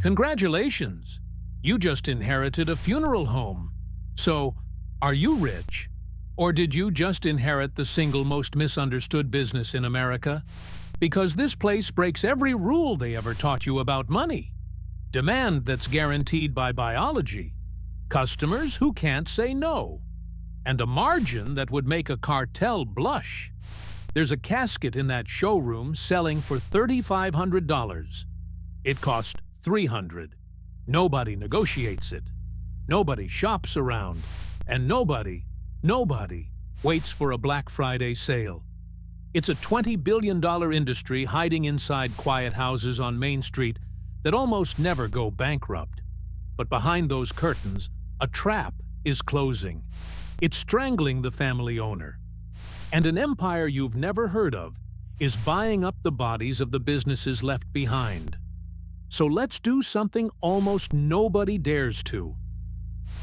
Congratulations! You just inherited a funeral home. So, are you rich? Or did you just inherit the single most misunderstood business in America? Because this place breaks every rule they ever taught you about money. Demand that's guaranteed by biology. Customers who can't say no. And a margin that would make a cartel blush. There's a casket in that showroom selling for $3,500. It cost $300. Nobody negotiates it. Nobody shops around. And nobody waits for a Black Friday sale. It's a $20 billion industry hiding inside quiet houses on Main Street that almost never go bankrupt. But behind those curtains, a trap is closing. It's strangling the family owner. And an empire you've never heard of is buying up the bodies of the businesses left behind. So let's do something almost nobody dares to.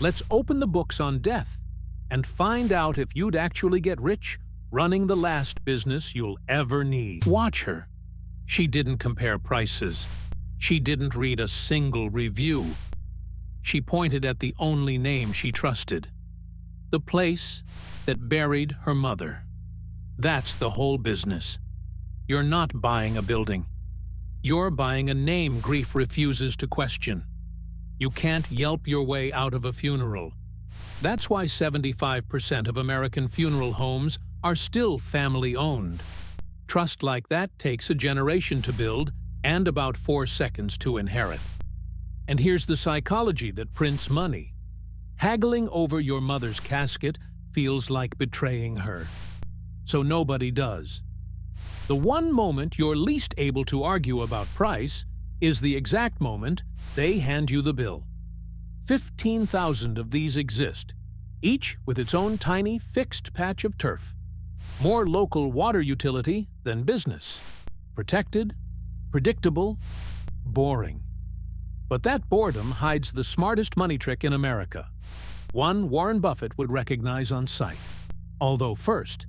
Let's open the books on death and find out if you'd actually get rich running the last business you'll ever need. Watch her. She didn't compare prices. She didn't read a single review. She pointed at the only name she trusted. The place that buried her mother. That's the whole business. You're not buying a building. You're buying a name grief refuses to question. You can't Yelp your way out of a funeral. That's why 75% of American funeral homes are still family-owned. Trust like that takes a generation to build and about 4 seconds to inherit. And here's the psychology that prints money. Haggling over your mother's casket feels like betraying her. So nobody does. The one moment you're least able to argue about price is the exact moment they hand you the bill. 15,000 of these exist, each with its own tiny fixed patch of turf. More local water utility than business. Protected, predictable, boring. But that boredom hides the smartest money trick in America. One Warren-Buffett would recognize on sight. Although first,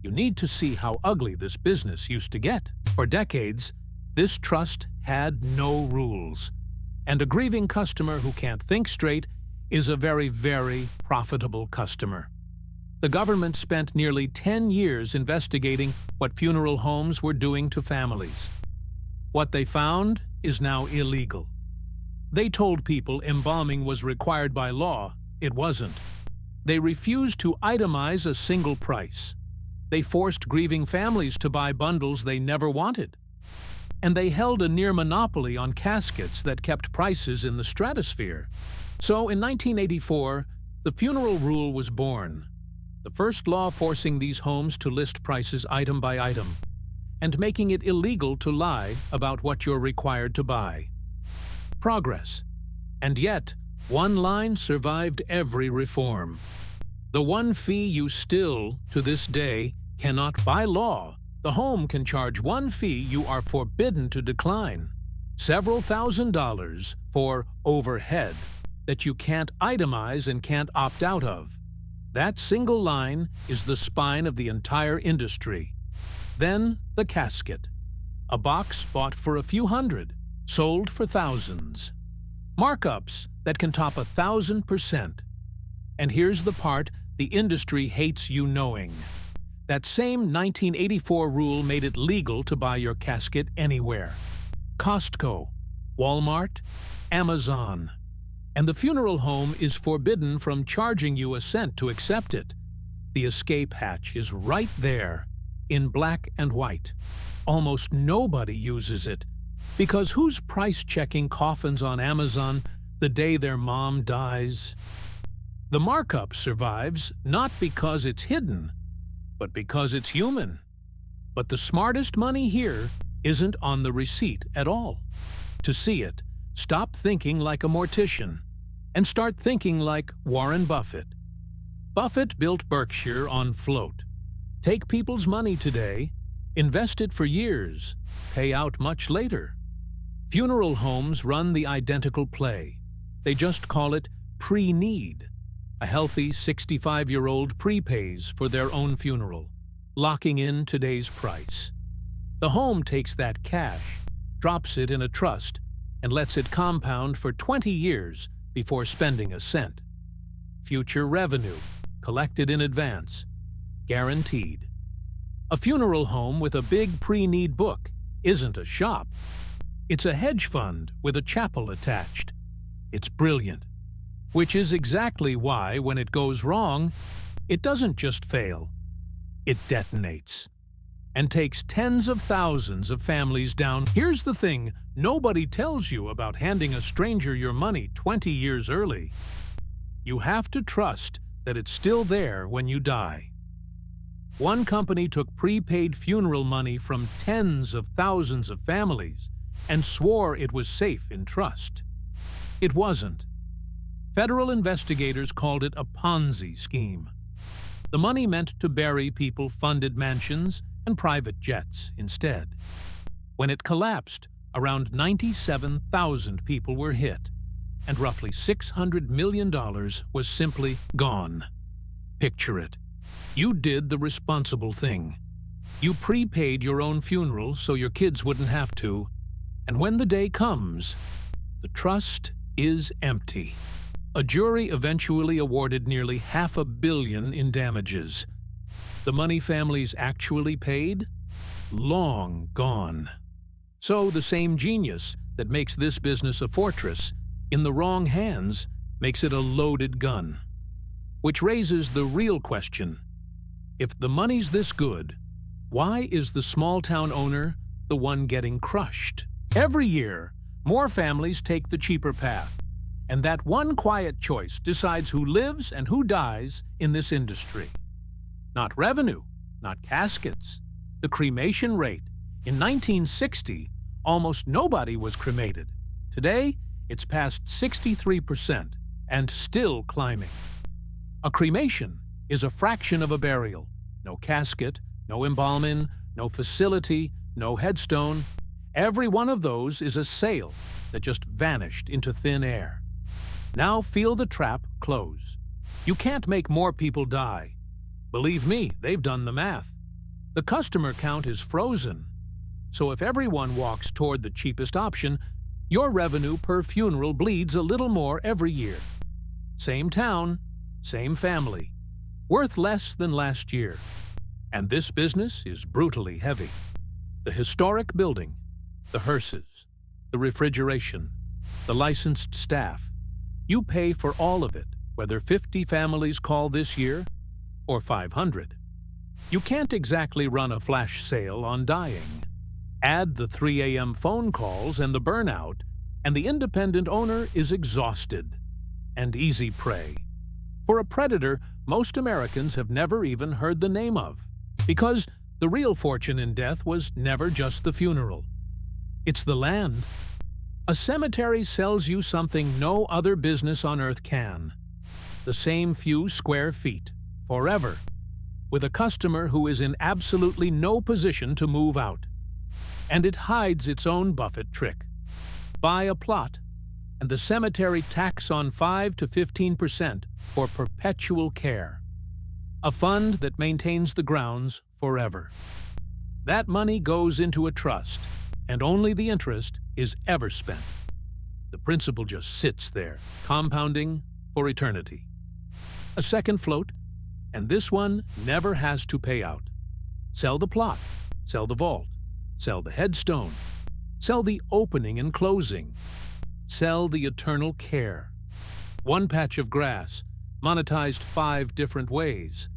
you need to see how ugly this business used to get. For decades, this trust had no rules. And a grieving customer who can't think straight is a very, very profitable customer. The government spent nearly 10 years investigating what funeral homes were doing to families. What they found is now illegal. They told people embalming was required by law. It wasn't. They refused to itemize a single price. They forced grieving families to buy bundles they never wanted. And they held a near monopoly on caskets that kept prices in the stratosphere. So in 1984, the funeral rule was born. The first law forcing these homes to list prices item by item, and making it illegal to lie about what you're required to buy. Progress. And yet, one line survived every reform. The one fee you still, to this day, cannot by law. The home can charge one fee you are forbidden to decline. Several $1,000s for overhead that you can't itemize and can't opt out of. That single line is the spine of the entire industry. Then the casket. A box bought for a few hundred, sold for thousands. Markups that can top 1,000%. And here's the part the industry hates you knowing. That same 1984 rule made it legal to buy your casket anywhere. Costco, Walmart, Amazon. And the funeral home is forbidden from charging you a cent to accept it. The escape hatch is right there, in black and white. Almost nobody uses it, because who's price-checking coffins on Amazon the day their mom dies? The markup survives not because it's hidden, but because it's human. But the smartest money here isn't on the receipt at all. To see it, stop thinking like a mortician and start thinking like Warren Buffett. Buffett built Berkshire on float. Take people's money today, invest it for years, pay out much later. Funeral homes run the identical play. They just call it pre-need. A healthy 65-year-old prepays for their own funeral, locking in today's price. The home takes that cash, drops it in a trust, and lets it compound for 20 years before spending a cent. Future revenue, collected in advance, guaranteed. A funeral home with a big pre-need book isn't a shop. It's a hedge fund with a chapel attached. It's brilliant, which is exactly why, when it goes wrong, it doesn't just fail. It detonates and takes tens of thousands of families down. Here's the thing nobody tells you about handing a stranger your money 20 years early. You have to trust that it's still there when you die. One company took prepaid funeral money from tens of thousands of families and swore it was safe in trust. It wasn't. Federal investigators called it a Ponzi scheme. The money meant to bury people-funded mansions and private jets instead. When it collapsed, around 97,000 people were hit, and roughly $600 million was simply gone. Picture it. You did the responsible thing. You prepaid your own funeral so your kids wouldn't have to, and when the day comes, the trust is empty. A jury eventually awarded nearly $500 million in damages. The money families actually paid? Long gone. So the same genius that makes this business a fortress, in the wrong hands, makes it a loaded gun. Which raises the real question. If the money's this good, why is the small-town owner the one getting crushed? Every year, more families take the cheaper path, and that one quiet choice decides who lives and who dies in this industry. Not revenue, not caskets, the cremation rate. In 1960, almost nobody was cremated. Today, it's past 63% and still climbing. A cremation is a fraction of a burial. No casket, no embalming, no facility, no headstone. Every one of those is a sail that just vanished into thin air. Now feel the trap close. You can't make more people die. Believe me, they've done the math. The customer count is frozen. So if everyone walks toward the cheapest option, your revenue per funeral bleeds a little more every year. Same town, same family. Worth less than last year. And this business is brutally heavy. The historic building, the hearses, the refrigeration, the licensed staff. You pay for all of it, whether 50 families call this year or 500. You can't exactly run a flash sale on dying. Add the 3 a.m. phone calls and the burnout, and the independent owner is exhausted and easy prey for a predator most Americans have never even heard the name of, because the real fortune in death was never just the funeral. It's the land. A cemetery sells you something no other business on earth can. The same few square feet, forever, with a customer who is in absolutely no position to move out. And it hides its own Buffett trick. Buy a plot, and the cemetery tacks on 5 to 15% for perpetual care. A fund that maintains the grounds forever. That money goes into a trust, and only the interest is ever spent. The principal just sits there, compounding for eternity. A second float, and this one never has to pay out. Sell the plot, sell the vault, sell the headstone, sell the opening and closing, sell the eternal care. One patch of grass, monetized 5 different ways,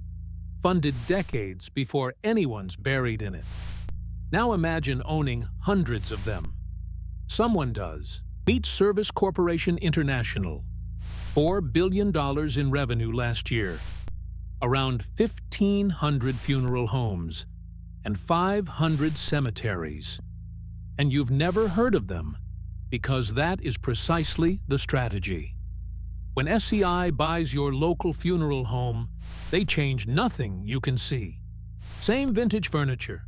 funded decades before anyone's buried in it. Now imagine owning hundreds of them. Someone does. Meet Service Corporation International. $4 billion in revenue last year. Around 1,500 funeral homes and 500 cemeteries. And you've never heard of them because that is precisely the strategy. When SCI buys your local funeral home, they change nothing you can see. Same vintage furniture,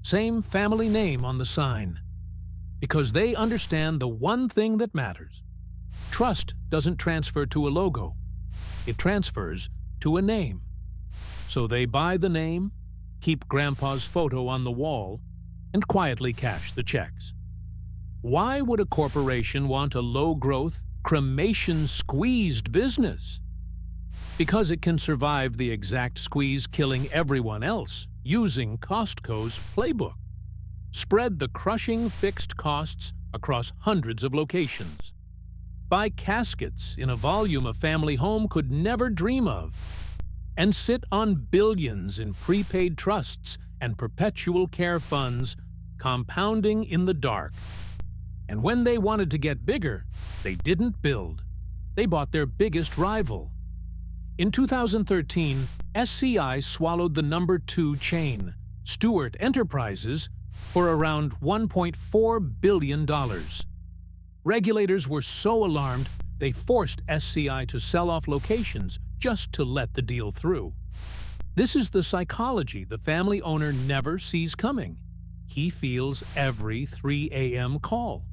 same family name on the sign. Because they understand the one thing that matters. Trust doesn't transfer to a logo. It transfers to a name. So they buy the name, keep Grandpa's photo on the wall, and quietly cash the checks. Why would a corporation want a low-growth, cremation-squeezed business? Because it can survive the exact squeeze killing everyone else using Costco's playbook. Spread the crushing fixed costs across hundreds of locations. Buy caskets in a volume a family home could never dream of. And sit on billions in prepaid trusts and perpetual care funds, compounding in the dark. And when they wanted to get bigger, they didn't build. They bought their biggest rival. In 2013, SCI swallowed the number 2 chain, Stewart Enterprises, for around $1.4 billion. Regulators were so alarmed, they forced SCI to sell off locations just to let the deal through. This is the psychology the family owner never sees coming. He feels every 3 a.m. call.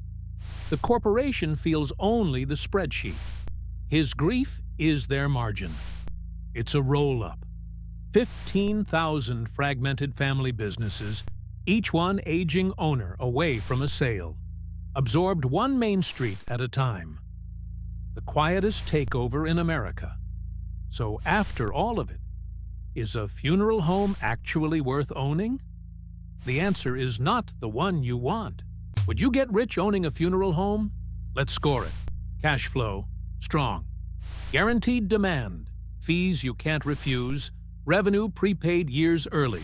The corporation feels only the spreadsheet. His grief is their margin. It's a roll-up. 15,000 fragmented family businesses, each one aging owner away from a sale, absorbed one main street at a time. The quietest takeover in America. So after all of it, is a funeral home actually worth owning? The answer is not the one you want. Would you get rich owning a funeral home? Let's score it. Cash flow, strong. Guaranteed demand, fees you can't refuse, revenue prepaid years early.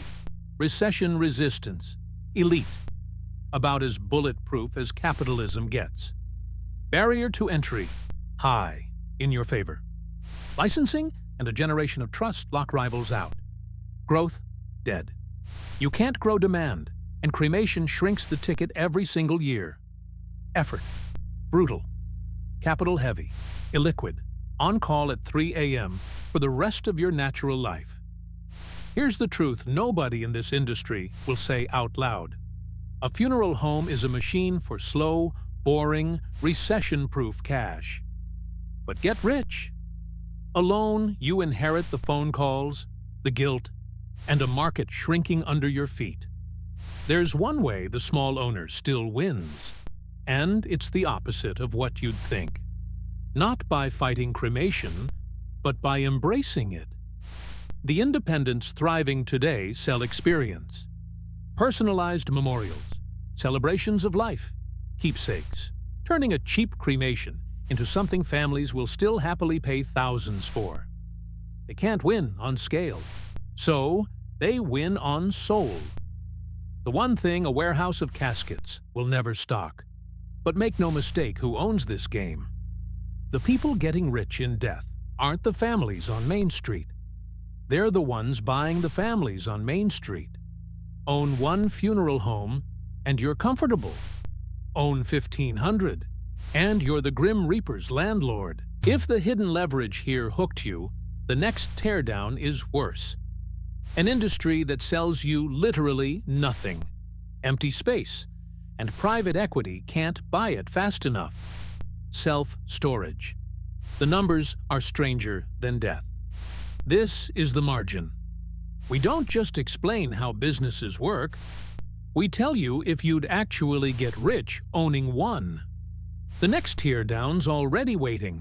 Recession resistance, elite. About as bulletproof as capitalism gets. Barrier to entry, high, in your favor. Licensing and a generation of trust lock rivals out. Growth, dead. You can't grow demand, and cremation shrinks the ticket every single year. Effort, brutal. Capital heavy, illiquid, on call at 3 a.m. for the rest of your natural life. Here's the truth nobody in this industry will say out loud. A funeral home is a machine for slow, boring, recession-proof cash. But get rich. Alone, you inherit the phone calls, the guilt, and a market shrinking under your feet. There's one way the small owner still wins, and it's the opposite of what you'd think. Not by fighting cremation, but by embracing it. The independents thriving today sell experience. Personalized memorials, celebrations of life, keepsakes, turning a cheap cremation into something families will still happily pay thousands for. They can't win on scale, so they win on soul. The one thing a warehouse of caskets will never stock. But make no mistake who owns this game. The people getting rich in death aren't the families on Main Street. They're the ones buying the families on Main Street. Own one funeral home, and you're comfortable. Own 1,500, and you're the Grim Reaper's landlord. If the hidden leverage here hooked you, the next teardown is worse. An industry that sells you literally nothing. Empty space, and private equity can't buy it fast enough. Self-storage. The numbers are stranger than death. This is the margin. We don't just explain how businesses work. We tell you if you'd actually get rich owning one. The next teardown's already waiting.